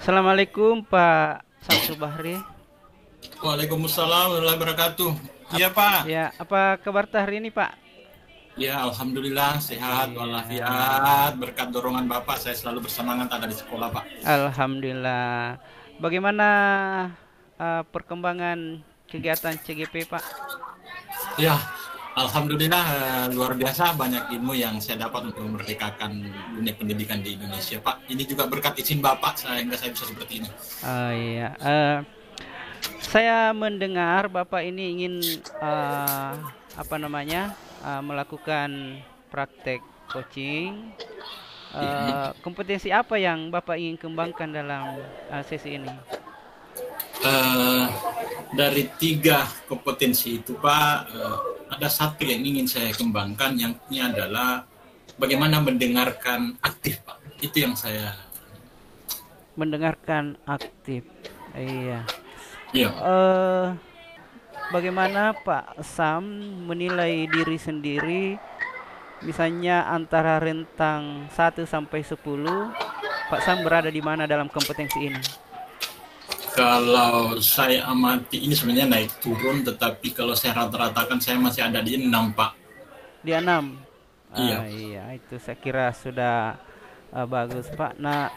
Assalamualaikum Pak Samsul Bahri. Waalaikumsalam warahmatullahi wabarakatuh. Iya Pak. Ya, apa kabar hari ini Pak? Ya Alhamdulillah sehat Iya, walafiat. Berkat dorongan Bapak saya selalu bersemangat ada di sekolah Pak. Alhamdulillah. Bagaimana perkembangan kegiatan CGP Pak? Ya Alhamdulillah luar biasa banyak ilmu yang saya dapat untuk memerdekakan dunia pendidikan di Indonesia Pak. Ini juga berkat izin Bapak sehingga saya bisa seperti ini. Oh iya, saya mendengar Bapak ini ingin apa namanya melakukan praktek coaching. Kompetensi apa yang Bapak ingin kembangkan dalam sesi ini? Eh, dari tiga kompetensi itu Pak, ada satu yang ingin saya kembangkan, yang ini adalah bagaimana mendengarkan aktif Pak. Itu yang saya. Mendengarkan aktif. Iya. Iya. eh Bagaimana Pak Sam menilai diri sendiri, misalnya antara rentang 1 sampai 10, Pak Sam berada di mana dalam kompetensi ini? Kalau saya amati ini sebenarnya naik turun, tetapi kalau saya rata-ratakan saya masih ada di 6 Pak. Di 6. Iya. Iya, itu saya kira sudah bagus Pak. Nah,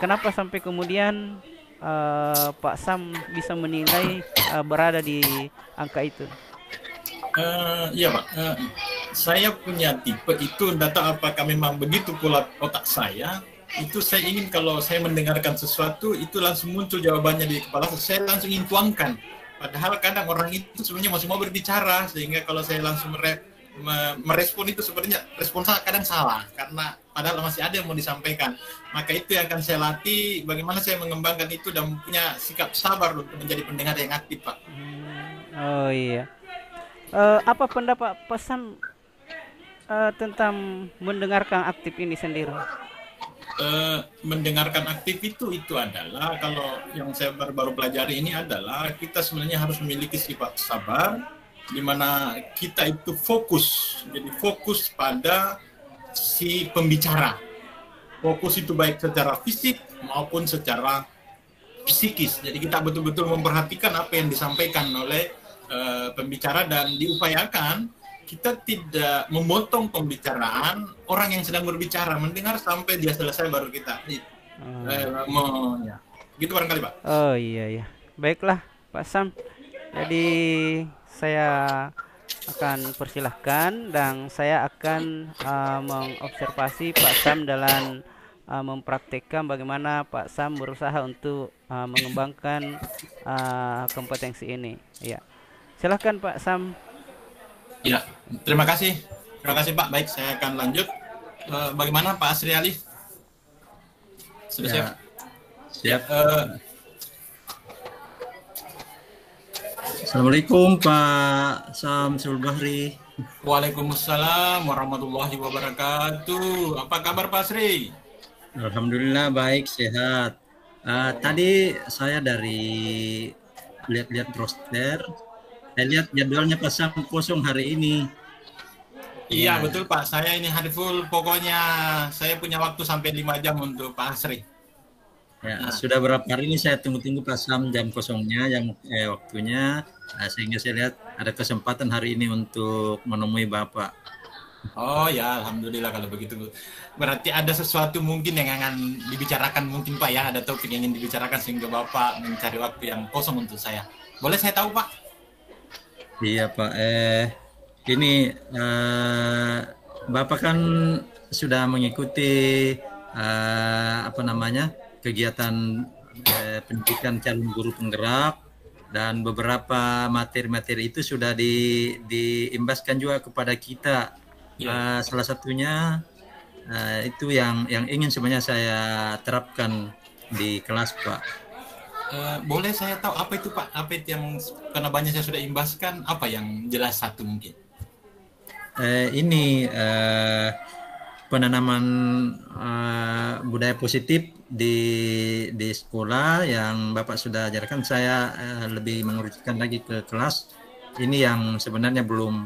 kenapa sampai kemudian Pak Sam bisa menilai berada di angka itu? Iya Pak. Saya punya tipe itu, data apakah memang begitu pula otak saya. Itu saya ingin kalau saya mendengarkan sesuatu itu langsung muncul jawabannya di kepala saya, langsung ingin tuangkan. Padahal kadang orang itu sebenarnya masih mau berbicara, sehingga kalau saya langsung merespon itu sebenarnya respon saya kadang salah karena padahal masih ada yang mau disampaikan. Maka itu yang akan saya latih, bagaimana saya mengembangkan itu dan punya sikap sabar untuk menjadi pendengar yang aktif Pak. Oh iya. Apa pendapat pesan tentang mendengarkan aktif ini sendiri? Mendengarkan aktif itu adalah, kalau yang saya baru pelajari ini adalah kita sebenarnya harus memiliki sifat sabar, di mana kita itu fokus, jadi fokus pada si pembicara. Fokus itu baik secara fisik maupun secara psikis. Jadi kita betul-betul memperhatikan apa yang disampaikan oleh pembicara dan diupayakan kita tidak memotong pembicaraan orang yang sedang berbicara, mendengar sampai dia selesai baru kita ya. Gitu barangkali Pak. Oh iya ya. Baiklah Pak Sam. Jadi saya akan persilahkan dan saya akan mengobservasi Pak Sam dalam mempraktekkan bagaimana Pak Sam berusaha untuk mengembangkan kompetensi ini. Ya. Silahkan Pak Sam. Ya, terima kasih Pak. Baik, saya akan lanjut. Bagaimana Pak Asri Ali, sudah siap? Ya, Ya. siap. Assalamualaikum Pak Samsul Bahri. Waalaikumsalam warahmatullahi wabarakatuh. Apa kabar Pak Asri? Alhamdulillah baik, sehat. Tadi saya dari lihat-lihat roster, saya lihat jadwalnya Pak Sam kosong hari ini. Iya Ya, betul Pak, saya ini hari full, pokoknya saya punya waktu sampai 5 jam untuk Pak Asri. ya, Nah, sudah berapa hari ini saya tunggu-tunggu Pak Sam jam kosongnya, yang waktunya, sehingga saya lihat ada kesempatan hari ini untuk menemui Bapak. oh ya Alhamdulillah kalau begitu. Berarti ada sesuatu mungkin yang akan dibicarakan mungkin Pak ya, ada topik yang ingin dibicarakan sehingga Bapak mencari waktu yang kosong untuk saya. Boleh saya tahu Pak? Iya Pak, ini Bapak kan sudah mengikuti apa namanya kegiatan pendidikan calon guru penggerak, dan beberapa materi-materi itu sudah diimbaskan juga kepada kita. Iya. Salah satunya itu yang ingin sebenarnya saya terapkan di kelas Pak. Boleh saya tahu apa itu Pak? Apa itu yang, karena banyak saya sudah imbaskan, apa yang jelas satu mungkin? Ini penanaman budaya positif di sekolah yang Bapak sudah ajarkan. Saya lebih mengerucutkan lagi ke kelas, ini yang sebenarnya belum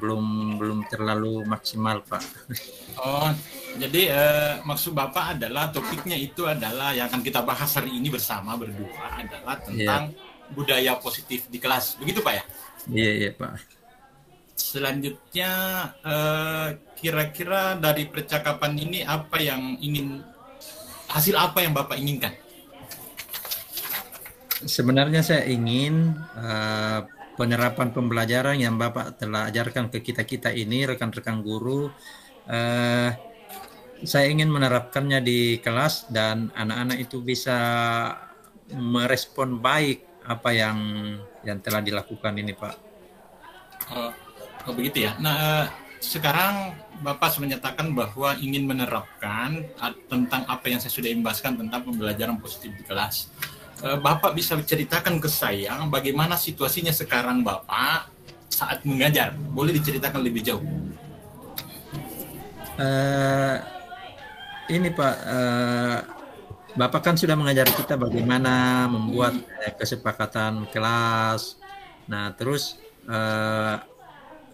terlalu maksimal, Pak. Oh, jadi maksud Bapak adalah topiknya itu adalah yang akan kita bahas hari ini bersama berdua adalah tentang budaya positif di kelas. Begitu Pak ya? Iya, Pak. Selanjutnya kira-kira dari percakapan ini hasil apa yang Bapak inginkan? Sebenarnya saya ingin penerapan pembelajaran yang Bapak telah ajarkan ke kita ini, rekan-rekan guru, saya ingin menerapkannya di kelas dan anak-anak itu bisa merespon baik apa yang telah dilakukan ini, Pak. Oh begitu ya. Nah, sekarang Bapak sudah menyatakan bahwa ingin menerapkan tentang apa yang saya sudah imbaskan tentang pembelajaran positif di kelas. Bapak bisa ceritakan ke saya bagaimana situasinya sekarang Bapak saat mengajar? Boleh diceritakan lebih jauh? Ini Pak, Bapak kan sudah mengajari kita bagaimana membuat kesepakatan kelas. Nah, terus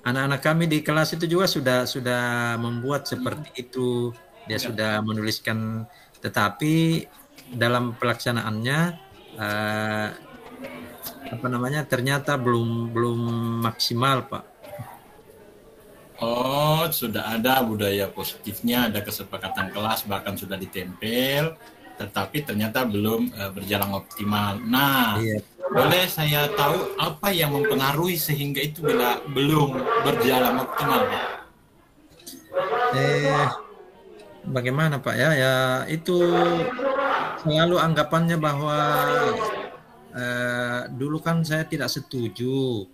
anak-anak kami di kelas itu juga sudah membuat seperti itu. Dia sudah menuliskan, tetapi dalam pelaksanaannya ternyata belum maksimal, Pak. Oh, sudah ada budaya positifnya, ada kesepakatan kelas, bahkan sudah ditempel, tetapi ternyata belum berjalan optimal. Nah, boleh saya tahu apa yang mempengaruhi sehingga itu belum berjalan optimal, Pak? Bagaimana, Pak ya? Ya itu selalu anggapannya bahwa dulu kan saya tidak setuju.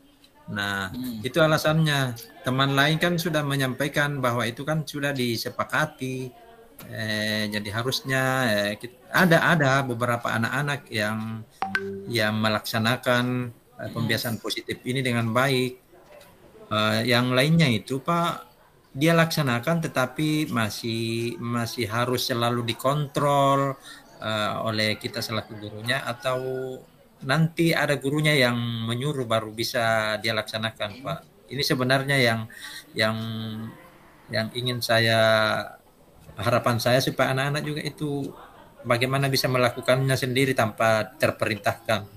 Nah, itu alasannya. Teman lain kan sudah menyampaikan bahwa itu kan sudah disepakati. Jadi harusnya ada beberapa anak-anak yang melaksanakan pembiasaan positif ini dengan baik. Yang lainnya itu, Pak, dia laksanakan tetapi masih harus selalu dikontrol oleh kita selaku gurunya, atau nanti ada gurunya yang menyuruh baru bisa dia laksanakan, Pak. Ini sebenarnya yang ingin harapan saya supaya anak-anak juga itu bagaimana bisa melakukannya sendiri tanpa terperintahkan.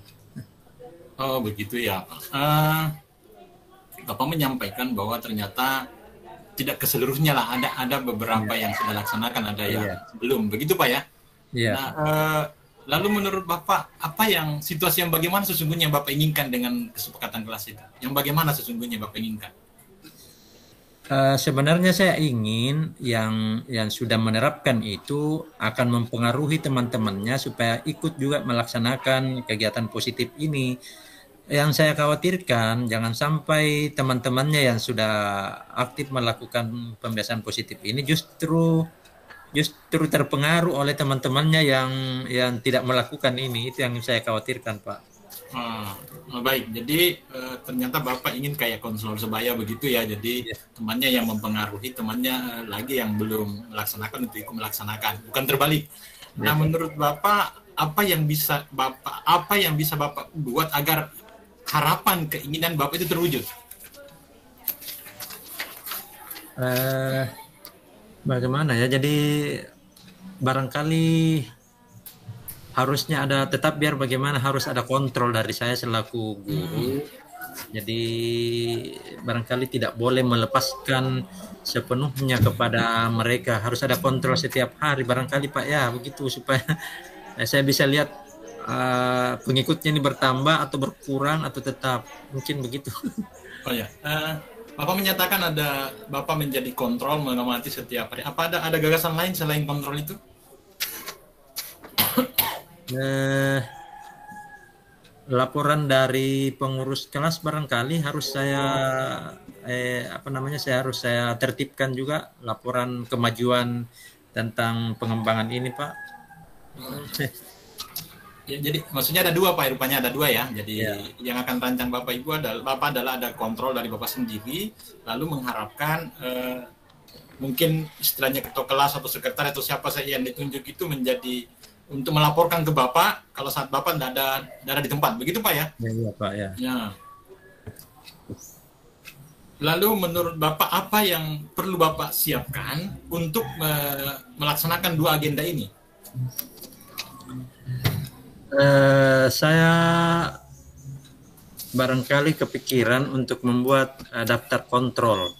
Oh begitu ya. Bapak menyampaikan bahwa ternyata tidak keseluruhnya lah, ada beberapa yang sudah laksanakan, ada yang belum. Begitu Pak ya? Iya. Nah, lalu menurut Bapak, apa yang situasi yang bagaimana sesungguhnya Bapak inginkan dengan kesepakatan kelas itu? Yang bagaimana sesungguhnya Bapak inginkan? Sebenarnya saya ingin yang sudah menerapkan itu akan mempengaruhi teman-temannya supaya ikut juga melaksanakan kegiatan positif ini. Yang saya khawatirkan jangan sampai teman-temannya yang sudah aktif melakukan pembiasaan positif ini justru terpengaruh oleh teman-temannya yang tidak melakukan ini. Itu yang saya khawatirkan, Pak. Baik, jadi ternyata Bapak ingin kayak konselor sebaya begitu ya, jadi temannya yang mempengaruhi temannya lagi yang belum melaksanakan untuk ikut melaksanakan, bukan terbalik. Nah, menurut Bapak apa yang bisa Bapak buat agar harapan keinginan Bapak itu terwujud? Bagaimana ya? Jadi barangkali harusnya ada, tetap biar bagaimana harus ada kontrol dari saya selaku guru. Jadi barangkali tidak boleh melepaskan sepenuhnya kepada mereka. Harus ada kontrol setiap hari barangkali, Pak ya, begitu supaya saya bisa lihat pengikutnya ini bertambah atau berkurang atau tetap, mungkin begitu. Oh ya. Bapak menyatakan Bapak menjadi kontrol, mengamati setiap hari. Apa ada gagasan lain selain kontrol itu? Laporan dari pengurus kelas barangkali harus saya saya tertibkan juga laporan kemajuan tentang pengembangan ini, Pak. Ya, jadi maksudnya ada dua, Pak, rupanya ada dua ya. Jadi yang akan rancang Bapak adalah ada kontrol dari Bapak sendiri, lalu mengharapkan mungkin istilahnya ketua kelas atau sekretaris atau siapa saja yang ditunjuk itu menjadi untuk melaporkan ke Bapak kalau saat Bapak tidak ada di tempat. Begitu, Pak ya? Iya, Pak ya. Ya. Lalu menurut Bapak apa yang perlu Bapak siapkan untuk melaksanakan dua agenda ini? Saya barangkali kepikiran untuk membuat daftar kontrol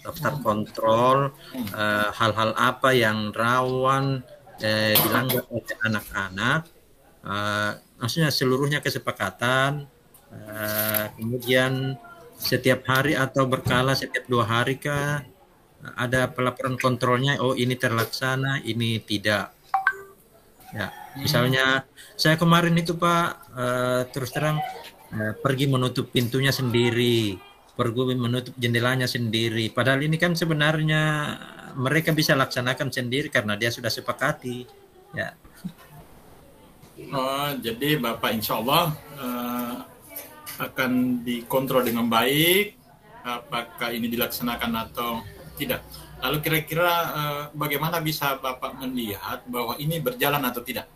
hal-hal apa yang rawan dilanggar oleh anak-anak, maksudnya seluruhnya kesepakatan, kemudian setiap hari atau berkala setiap 2 hari kah ada pelaporan kontrolnya, oh ini terlaksana, ini tidak. Ya, misalnya saya kemarin itu Pak, terus terang pergi menutup pintunya sendiri, pergi menutup jendelanya sendiri. Padahal ini kan sebenarnya mereka bisa laksanakan sendiri karena dia sudah sepakati. Ya. Oh, jadi Bapak insya Allah akan dikontrol dengan baik, apakah ini dilaksanakan atau tidak. Lalu kira-kira bagaimana bisa Bapak melihat bahwa ini berjalan atau tidak?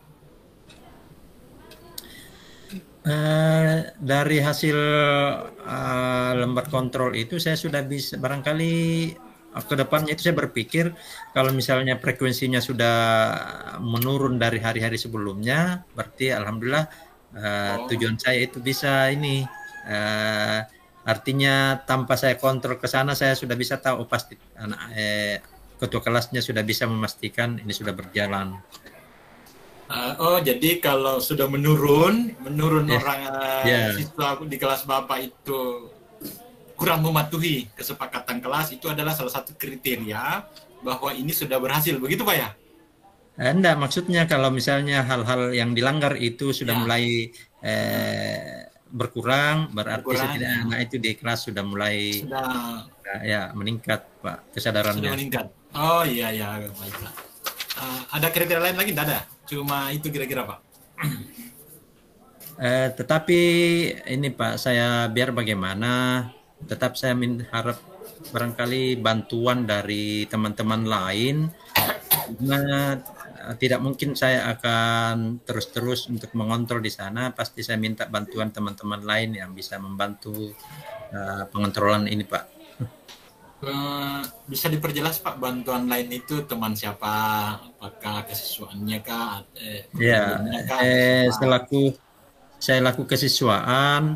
Dari hasil lembar kontrol itu saya sudah bisa barangkali ke depannya itu saya berpikir kalau misalnya frekuensinya sudah menurun dari hari-hari sebelumnya, berarti alhamdulillah tujuan saya itu bisa ini, artinya tanpa saya kontrol ke sana saya sudah bisa tahu pasti ketua kelasnya sudah bisa memastikan ini sudah berjalan. Jadi kalau sudah menurun orang siswa di kelas Bapak itu kurang mematuhi kesepakatan kelas, itu adalah salah satu kriteria bahwa ini sudah berhasil, begitu Pak ya? Enggak, maksudnya kalau misalnya hal-hal yang dilanggar itu sudah mulai berkurang, berarti setidaknya itu di kelas sudah mulai meningkat Pak kesadarannya. Sudah meningkat. Oh iya baiklah. Ada kriteria lain lagi? Tidak ada. Cuma itu kira-kira Pak. Tetapi ini Pak, saya biar bagaimana, tetap saya harap barangkali bantuan dari teman-teman lain. Karena tidak mungkin saya akan terus-terus untuk mengontrol di sana. Pasti saya minta bantuan teman-teman lain yang bisa membantu pengontrolan ini Pak. Bisa diperjelas Pak, bantuan lain itu teman siapa? Apakah kesiswaannya kah? Saya laku kesiswaan.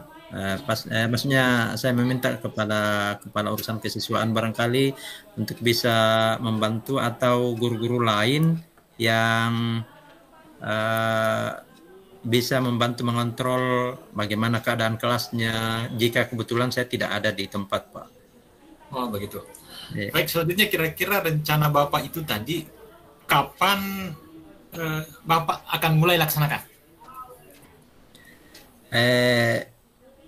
Maksudnya saya meminta kepada kepala urusan kesiswaan barangkali untuk bisa membantu, atau guru-guru lain yang bisa membantu mengontrol bagaimana keadaan kelasnya jika kebetulan saya tidak ada di tempat Pak. Oh begitu. Baik, selanjutnya kira-kira rencana Bapak itu tadi kapan Bapak akan mulai laksanakan?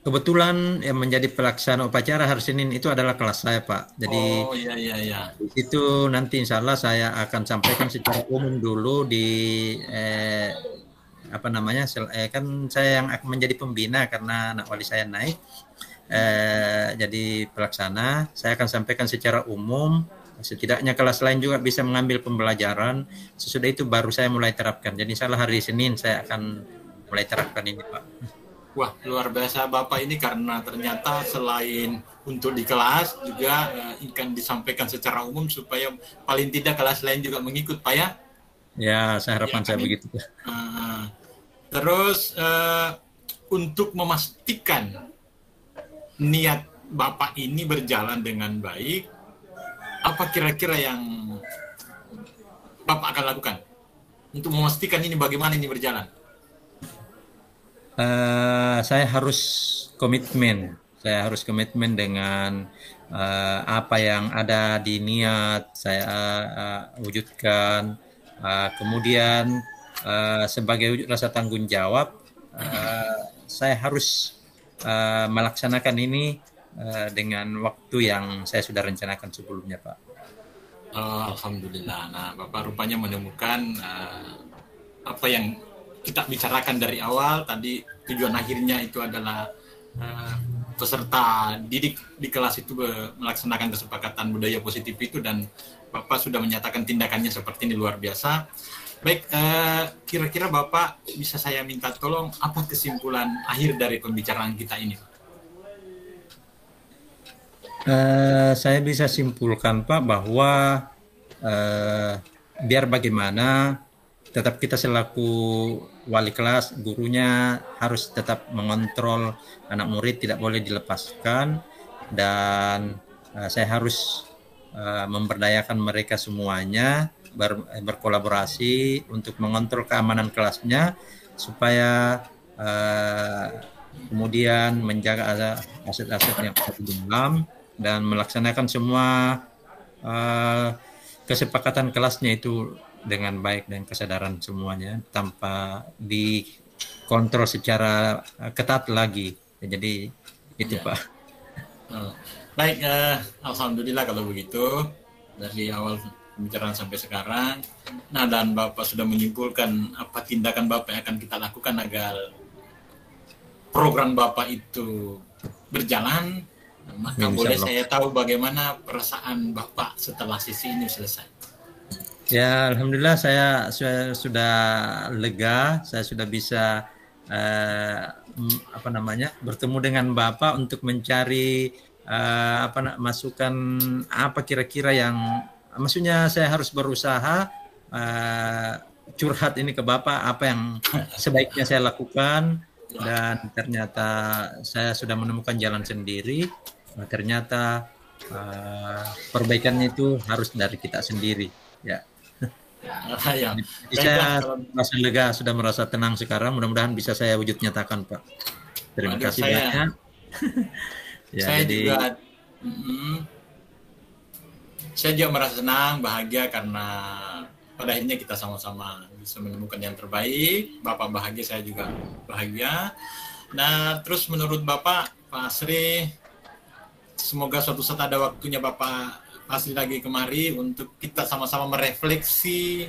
Kebetulan yang menjadi pelaksana upacara hari Senin itu adalah kelas saya Pak. Jadi itu nanti insya Allah saya akan sampaikan secara umum dulu di kan saya yang akan menjadi pembina karena anak wali saya naik. Jadi pelaksana, saya akan sampaikan secara umum, setidaknya kelas lain juga bisa mengambil pembelajaran. Sesudah itu baru saya mulai terapkan. Jadi insya Allah hari Senin saya akan mulai terapkan ini Pak. Wah, luar biasa Bapak ini, karena ternyata selain untuk di kelas juga akan disampaikan secara umum supaya paling tidak kelas lain juga mengikut Pak ya? Ya, saya harapan saya begitu. Terus untuk memastikan niat Bapak ini berjalan dengan baik, apa kira-kira yang Bapak akan lakukan untuk memastikan ini bagaimana ini berjalan? Saya harus komitmen dengan apa yang ada di niat saya wujudkan. Kemudian sebagai wujud rasa tanggung jawab, saya harus melaksanakan ini dengan waktu yang saya sudah rencanakan sebelumnya Pak. Alhamdulillah. Nah Bapak rupanya menemukan apa yang kita bicarakan dari awal tadi. Tujuan akhirnya itu adalah peserta didik di kelas itu melaksanakan kesepakatan budaya positif itu, dan Bapak sudah menyatakan tindakannya seperti ini, luar biasa. Baik, kira-kira Bapak bisa saya minta tolong apa kesimpulan akhir dari pembicaraan kita ini? Saya bisa simpulkan Pak bahwa eh, biar bagaimana tetap kita selaku wali kelas, gurunya harus tetap mengontrol anak murid, tidak boleh dilepaskan, dan saya harus memberdayakan mereka semuanya berkolaborasi untuk mengontrol keamanan kelasnya supaya kemudian menjaga aset-aset yang ada di dalam dan melaksanakan semua uh, kesepakatan kelasnya itu dengan baik dan kesadaran semuanya tanpa dikontrol secara ketat lagi. Jadi itu Ya. Pak. Baik, alhamdulillah kalau begitu dari awal pembicaraan sampai sekarang. Nah, dan Bapak sudah menyimpulkan apa tindakan Bapak yang akan kita lakukan agar program Bapak itu berjalan. Maka Insya boleh Allah. saya tahu bagaimana perasaan Bapak setelah sesi ini selesai. Ya, alhamdulillah saya sudah lega, saya sudah bisa apa namanya bertemu dengan Bapak untuk mencari masukan apa kira-kira yang maksudnya saya harus berusaha curhat ini ke Bapak apa yang sebaiknya saya lakukan dan ternyata saya sudah menemukan jalan sendiri. Ternyata perbaikannya itu harus dari kita sendiri. Ya. Ya, Jadi baiklah saya kalau merasa lega, sudah merasa tenang sekarang. Mudah-mudahan bisa saya wujud nyatakan, Pak. Terima waduh, kasih banyak. Ya, saya jadi juga mm, saya juga merasa senang, bahagia karena pada akhirnya kita sama-sama bisa menemukan yang terbaik. Bapak bahagia, saya juga bahagia. Nah, terus menurut Bapak, Pak Asri, semoga suatu saat ada waktunya Bapak Asri lagi kemari untuk kita sama-sama merefleksi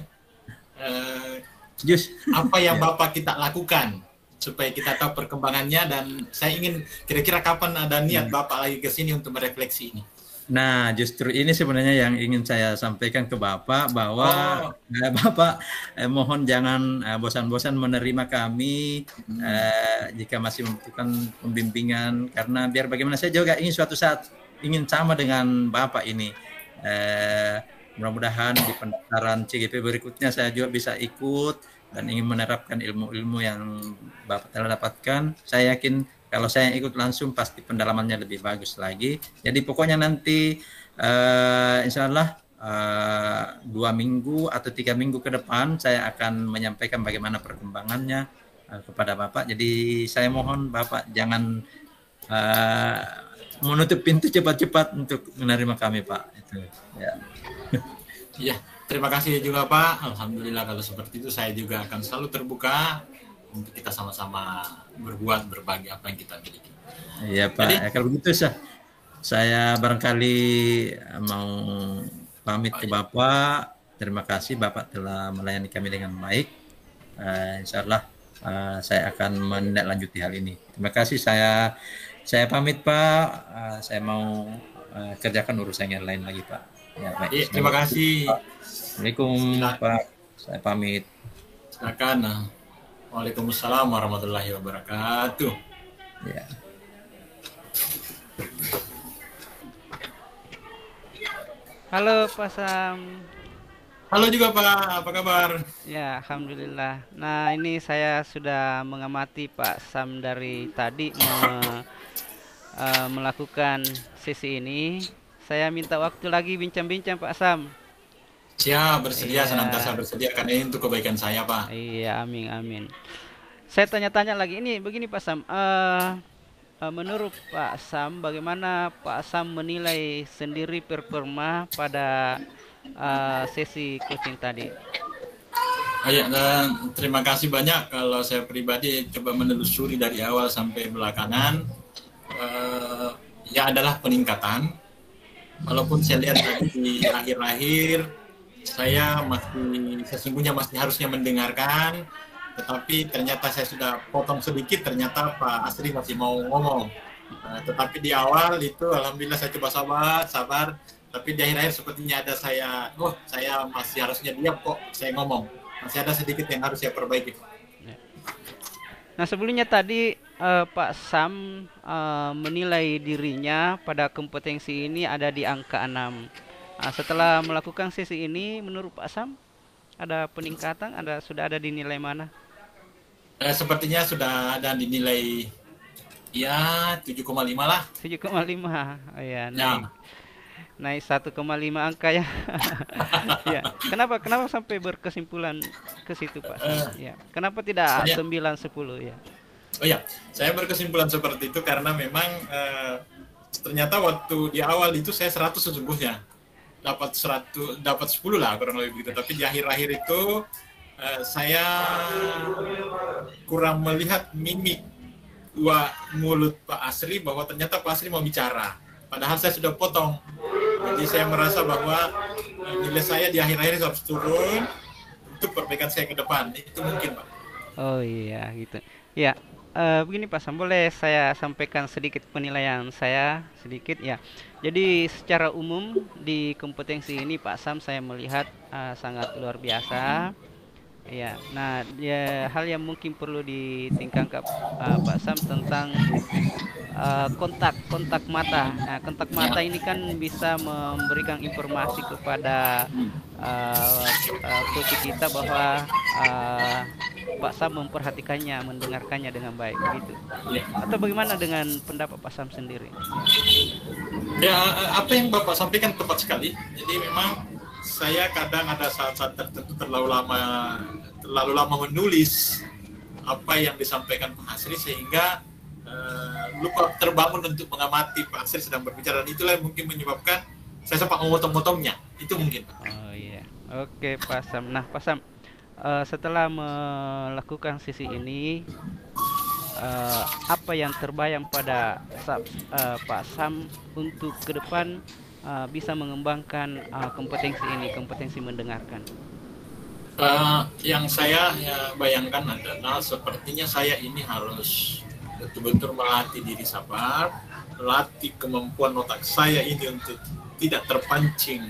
eh, jus. apa yang Ya. Bapak kita lakukan supaya kita tahu perkembangannya, dan saya ingin kira-kira kapan ada niat Bapak lagi ke sini untuk merefleksi ini. Nah, justru ini sebenarnya yang ingin saya sampaikan ke Bapak bahwa Oh, Bapak mohon jangan bosan-bosan menerima kami jika masih membutuhkan pembimbingan karena biar bagaimana saya juga ingin suatu saat ingin sama dengan Bapak ini. Mudah-mudahan di pendaftaran CGP berikutnya saya juga bisa ikut dan ingin menerapkan ilmu-ilmu yang Bapak telah dapatkan. Saya yakin kalau saya ikut langsung pasti pendalamannya lebih bagus lagi. Jadi pokoknya nanti insya Allah 2 minggu atau 3 minggu ke depan saya akan menyampaikan bagaimana perkembangannya kepada Bapak. Jadi saya mohon Bapak jangan menutup pintu cepat-cepat untuk menerima kami Pak. Itu ya. iya. Terima kasih juga Pak. Alhamdulillah kalau seperti itu saya juga akan selalu terbuka untuk kita sama-sama berbuat berbagi apa yang kita miliki. Iya Pak. Jadi, Kalau begitu saya barangkali mau pamit ke Bapak. Terima kasih Bapak telah melayani kami dengan baik. Insya Allah saya akan menindaklanjuti hal ini. Terima kasih. Saya pamit Pak. Saya mau kerjakan urusan yang lain lagi Pak. Ya, baik. iya, terima kasih. Assalamualaikum Pak. Saya pamit. Silakan. Waalaikumsalam warahmatullahi wabarakatuh. Ya. Halo Pak Sam. Halo juga Pak, apa kabar? Ya, alhamdulillah. Nah, ini saya sudah mengamati Pak Sam dari tadi melakukan sesi ini. Saya minta waktu lagi bincang-bincang Pak Sam. Siap, bersedia, Iya, senantiasa bersedia, karena ini untuk kebaikan saya Pak. iya, amin, amin. Saya tanya-tanya lagi ini, begini Pak Sam. Menurut Pak Sam, bagaimana Pak Sam menilai sendiri performa pada sesi coaching tadi? Ya, dan terima kasih banyak. Kalau saya pribadi coba menelusuri dari awal sampai belakangan, ya adalah peningkatan. Walaupun saya lihat tadi di akhir-akhir, saya sesungguhnya masih harusnya mendengarkan, tetapi ternyata saya sudah potong sedikit, ternyata Pak Asri masih mau ngomong. Tetapi di awal itu alhamdulillah saya coba sabar, tapi di akhir-akhir sepertinya ada saya masih harusnya diam kok, saya ngomong. Masih ada sedikit yang harus saya perbaiki. Nah, sebelumnya tadi Pak Sam menilai dirinya pada kompetensi ini ada di angka 6. Setelah melakukan sesi ini, menurut Pak Sam ada peningkatan, sudah ada di nilai mana? Sepertinya sudah ada dinilai ya 7,5 lah. 7,5. Oh, ya, Ya, naik 1,5 angka ya. Ya. Kenapa sampai berkesimpulan ke situ Pak Sam? eh, Ya. Kenapa tidak saya 9 10 ya? oh ya, saya berkesimpulan seperti itu karena memang ternyata waktu di awal itu saya 100 sesungguhnya. Dapat 100, dapat 10 lah kurang lebih begitu. Tapi di akhir-akhir itu saya kurang melihat mimik mulut Pak Asri bahwa ternyata Pak Asri mau bicara. Padahal saya sudah potong. Jadi saya merasa bahwa nilai saya di akhir-akhir harus turun untuk perbaikan saya ke depan. Itu mungkin, Pak. Oh iya gitu. Ya, begini Pak Sam, boleh saya sampaikan sedikit penilaian saya sedikit ya. Jadi secara umum di kompetensi ini Pak Sam saya melihat sangat luar biasa. Ya, nah hal yang mungkin perlu ditingkatkan Pak Sam tentang kontak mata. Nah, kontak mata Ya. ini kan bisa memberikan informasi kepada coach kita bahwa uh, Pak Sam memperhatikannya, mendengarkannya dengan baik, begitu. Ya. Atau bagaimana dengan pendapat Pak Sam sendiri? Ya, apa yang Bapak sampaikan tepat sekali. Jadi memang saya kadang ada saat-saat tertentu terlalu lama menulis apa yang disampaikan Pak Asri sehingga lupa terbangun untuk mengamati Pak Asri sedang berbicara, dan itulah yang mungkin menyebabkan saya sempat memotong-motongnya. Itu mungkin, Pak. Oh iya, oke Pak Sam. Nah Pak Sam, setelah melakukan sisi ini, apa yang terbayang pada Pak Sam untuk ke depan bisa mengembangkan kompetensi mendengarkan? Yang saya bayangkan adalah sepertinya saya ini harus betul-betul melatih diri sabar, melatih kemampuan otak saya ini untuk tidak terpancing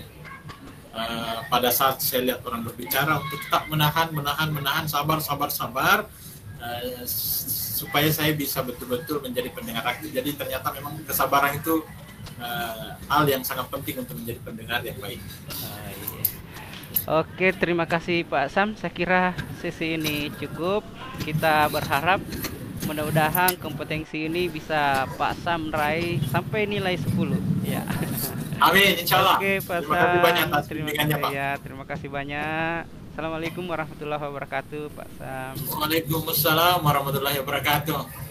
pada saat saya lihat orang berbicara, untuk tetap menahan, sabar, supaya saya bisa betul-betul menjadi pendengar aktif. Jadi ternyata memang kesabaran itu hal yang sangat penting untuk menjadi pendengar yang baik. Iya. Oke, terima kasih Pak Sam. Saya kira sesi ini cukup. Kita berharap mudah-mudahan kompetensi ini bisa Pak Sam raih sampai nilai 10 ya. Amin, insya Allah. Oke, Pak Terima kasih banyak Sam. atas Terima bimbingannya, kasih Pak. ya. Terima kasih banyak. Assalamualaikum warahmatullahi wabarakatuh, Pak Sam. Waalaikumsalam warahmatullahi wabarakatuh.